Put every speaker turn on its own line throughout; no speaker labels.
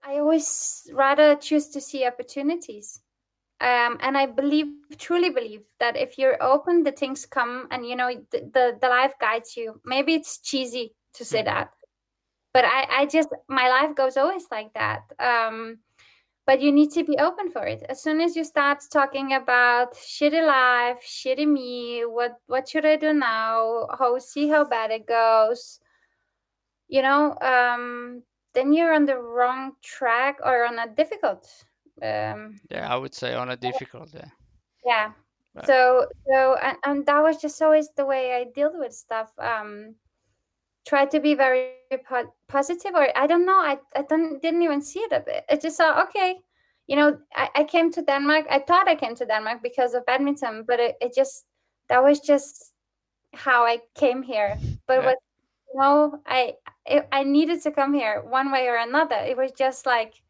I always rather choose to see opportunities. And I truly believe that if you're open, the things come, and the life guides you. Maybe it's cheesy to say
Hmm.
that, but I just, my life goes always like that. But you need to be open for it. As soon as you start talking about shitty life, shitty me, what should I do now? How bad it goes, you know, then you're on the wrong track or on a difficult. Um,
Yeah, I would say on a difficult. Yeah.
yeah.
Right.
And that was just always the way I deal with stuff. Try to be very positive, or I don't know. I didn't even see it a bit. I just saw, okay, I came to Denmark. I thought I came to Denmark because of badminton, but it just, that was just how I came here. But it
Yeah.
was, I needed to come here one way or another. It was just like,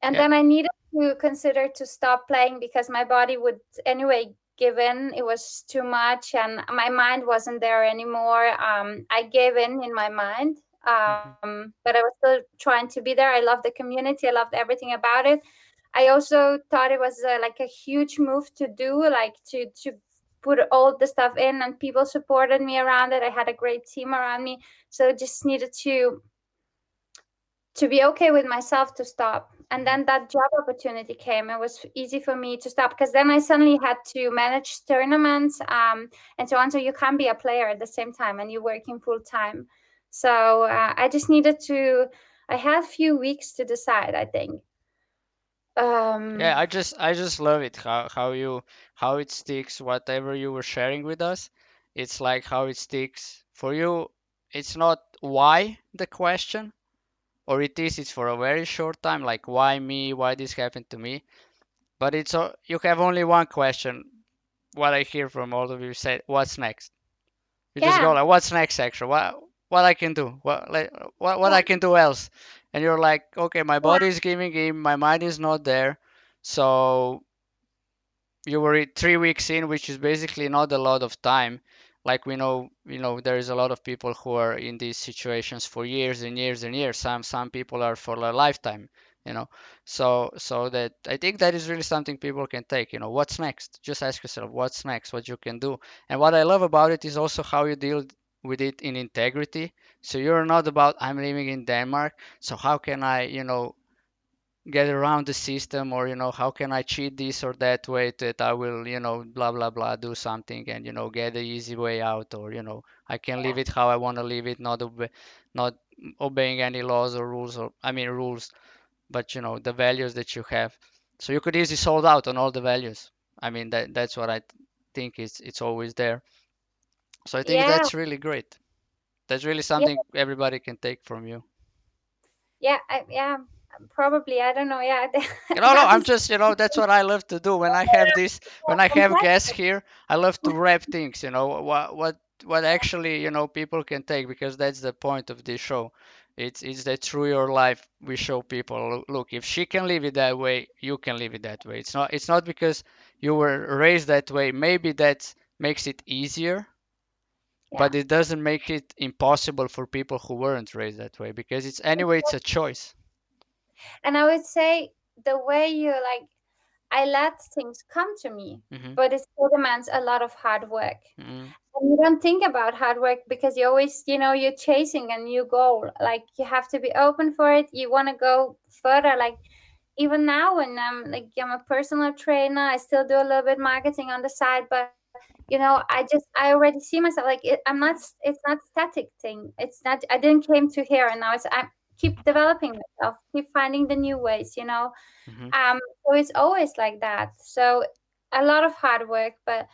and
Yeah.
then I needed to consider to stop playing because my body would anyway give in. It was too much, and my mind wasn't there anymore. I gave in my mind,
Hmm.
but I was still trying to be there. I loved the community. I loved everything about it. I also thought it was like a huge move to do, like to put all the stuff in, and people supported me around it. I had a great team around me, so just needed to be okay with myself to stop. And
Hmm.
then that job opportunity came. It was easy for me to stop because then I suddenly had to manage tournaments, and so on. So you can't be a player at the same time and you're working full time. So I just needed to. I had a few weeks to decide, I think.
Yeah,
Um,
I just love it how it sticks whatever you were sharing with us. It's like how it sticks for you. It's not why the question, or it's for a very short time, like why me, why this happened to me. But you have only one question. What I hear from all of you say, what's next? You just go
yeah,
like, what's next, actually? What I can do? What
yeah,
I can do else? And you're like, okay, my
yeah,
body is giving in, my mind is not there. So you were 3 weeks in, which is basically not a lot of time. Like there is a lot of people who are in these situations for years and years and years. Some people are for a lifetime. You know, so that I think that is really something people can take. What's next? Just ask yourself, what's next? What you can do. And what I love about it is also how you deal with it in integrity. So you're not about I'm living in Denmark, so how can I, get around the system, or how can I cheat this or that way that I will blah blah blah do something and get the easy way out, or I can leave it how I want to leave it, not obeying any laws or rules, or I mean rules, but the values that you have. So you could easily sold out on all the values. I mean that's what I think it's always there. So I think
yeah,
that's really great. That's really
yeah,
something everybody can take from you.
yeah, yeah. Probably, I don't know. Yeah,
No,
that
I'm
is
just, that's what I love to do when I have when I have
complex.
guests here. I love to wrap things, what actually, people can take, because that's the point of this show. It's that through your life we show people, look, if she can live it that way, you can live it that way. It's not because you were raised that way. Maybe that makes it easier,
Yeah.
but it doesn't make it impossible for people who weren't raised that way, because it's a choice.
And I would say the way you like, I let things come to me,
Hmm.
but it still demands a lot of hard work.
Hmm.
And you don't think about hard work because you always, you're chasing a new goal. Like you have to be open for it. You want to go further. Like even now, when I'm a personal trainer, I still do a little bit marketing on the side, but I already see myself like I'm not. It's not static thing. It's not. I didn't came to here and now I keep developing myself, keep finding the new ways.
Hmm.
So it's always like that. So a lot of hard work, but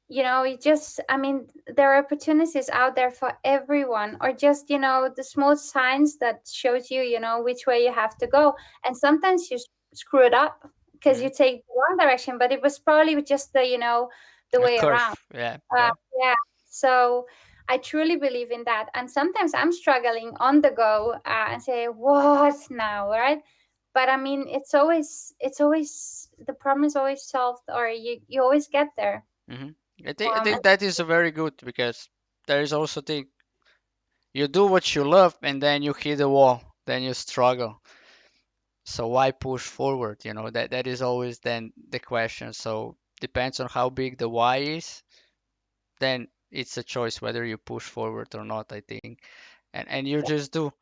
you just, I mean, there are opportunities out there for everyone, or just, the small signs that shows you which way you have to go. And sometimes you screw it up because
Hmm.
you take the wrong direction, but it was probably just the
A
way around.
curve. Yeah,
Uh,
yeah.
yeah. So I truly believe in that. And sometimes I'm struggling on the go and say, what now? Right. But I mean, it's always the problem is always solved, or you always get there.
Hmm. I think
And
that is a very good, because there is also thing, you do what you love and then you hit the wall. then you struggle. So why push forward? That is always then the question. So depends on how big the why is, then it's a choice whether you push forward or not, I think. And you just do.